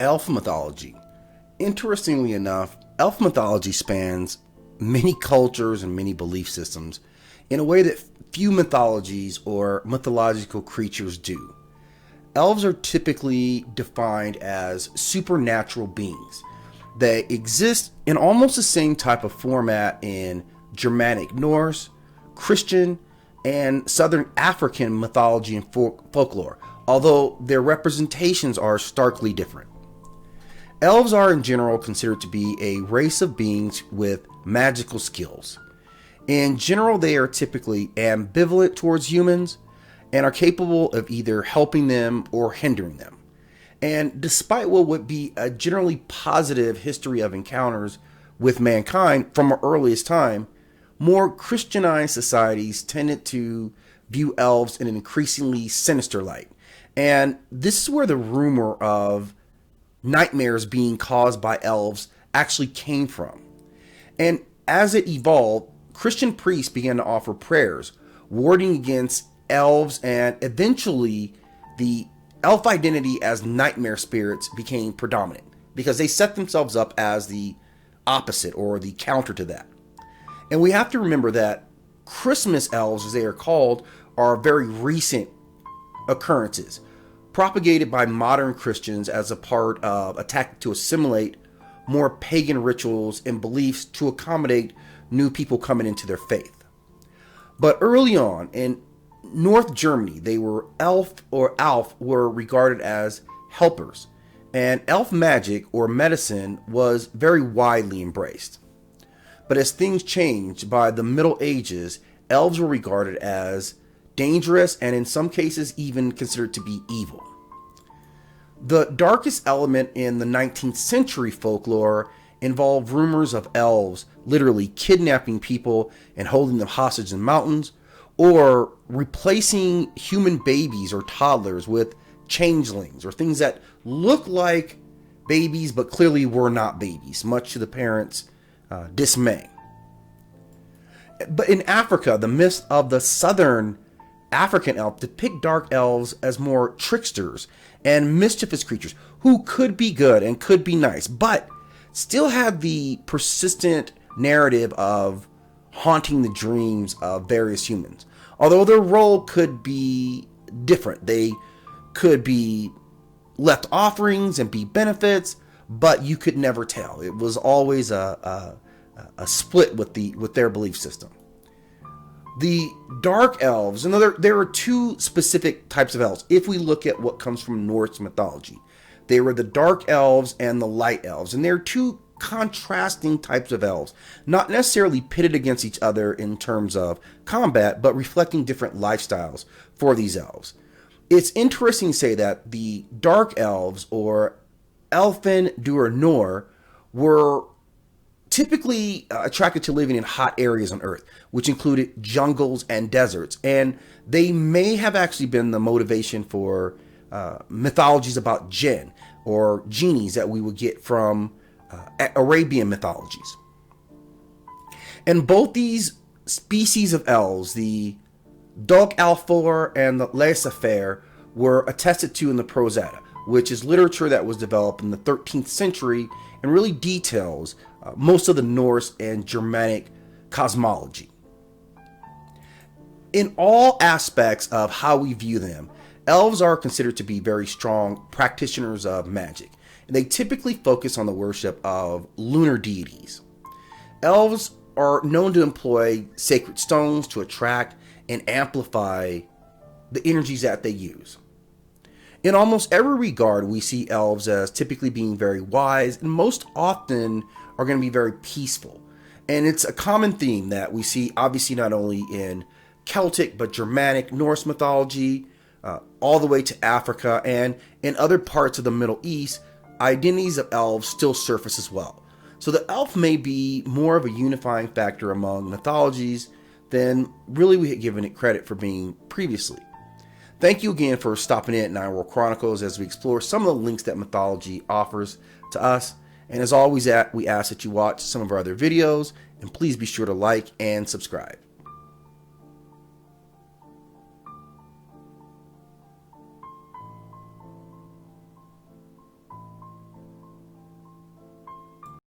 Elf mythology. Interestingly enough, elf mythology spans many cultures and many belief systems in a way that few mythologies or mythological creatures do. Elves are typically defined as supernatural beings. They exist in almost the same type of format in Germanic, Norse, Christian, and Southern African mythology and folklore, although their representations are starkly different. Elves are in general considered to be a race of beings with magical skills. In general, they are typically ambivalent towards humans and are capable of either helping them or hindering them. And despite what would be a generally positive history of encounters with mankind from our earliest time, more Christianized societies tended to view elves in an increasingly sinister light. And this is where the rumor of nightmares being caused by elves actually came from. And as it evolved, Christian priests began to offer prayers, warding against elves, and eventually the elf identity as nightmare spirits became predominant because they set themselves up as the opposite or the counter to that. And we have to remember that Christmas elves, as they are called, are very recent occurrences, propagated by modern Christians as a part of a tactic to assimilate more pagan rituals and beliefs to accommodate new people coming into their faith. But early on in North Germany, they were elf or alf were regarded as helpers, and elf magic or medicine was very widely embraced. But as things changed by the Middle Ages, elves were regarded as dangerous and in some cases even considered to be evil. The darkest element in the 19th century folklore involved rumors of elves literally kidnapping people and holding them hostage in mountains, or replacing human babies or toddlers with changelings or things that look like babies but clearly were not babies, much to the parents' dismay. But in Africa, the myths of the southern African elf depict dark elves as more tricksters and mischievous creatures who could be good and could be nice, but still have the persistent narrative of haunting the dreams of various humans. Although their role could be different. They could be left offerings and be benefits, but you could never tell. It was always a split with their belief system. The dark elves, and there are two specific types of elves. If we look at what comes from Norse mythology, they were the dark elves and the light elves, and they're two contrasting types of elves, not necessarily pitted against each other in terms of combat, but reflecting different lifestyles for these elves. It's interesting to say that the dark elves, or Elfen Dur Nor, were typically attracted to living in hot areas on Earth, which included jungles and deserts. And they may have actually been the motivation for mythologies about jinn or genies that we would get from Arabian mythologies. And both these species of elves, the Dog Alfor and the Laissez-faire, were attested to in the Prose Edda, which is literature that was developed in the 13th century and really details most of the Norse and Germanic cosmology. In all aspects of how we view them, elves are considered to be very strong practitioners of magic, and they typically focus on the worship of lunar deities. Elves are known to employ sacred stones to attract and amplify the energies that they use. In almost every regard, we see elves as typically being very wise and most often are going to be very peaceful. And it's a common theme that we see obviously not only in Celtic but Germanic, Norse mythology, all the way to Africa, and in other parts of the Middle East, identities of elves still surface as well. So the elf may be more of a unifying factor among mythologies than really we had given it credit for being previously. Thank you again for stopping in at Nine World Chronicles as we explore some of the links that mythology offers to us. And as always, we ask that you watch some of our other videos, and please be sure to like and subscribe.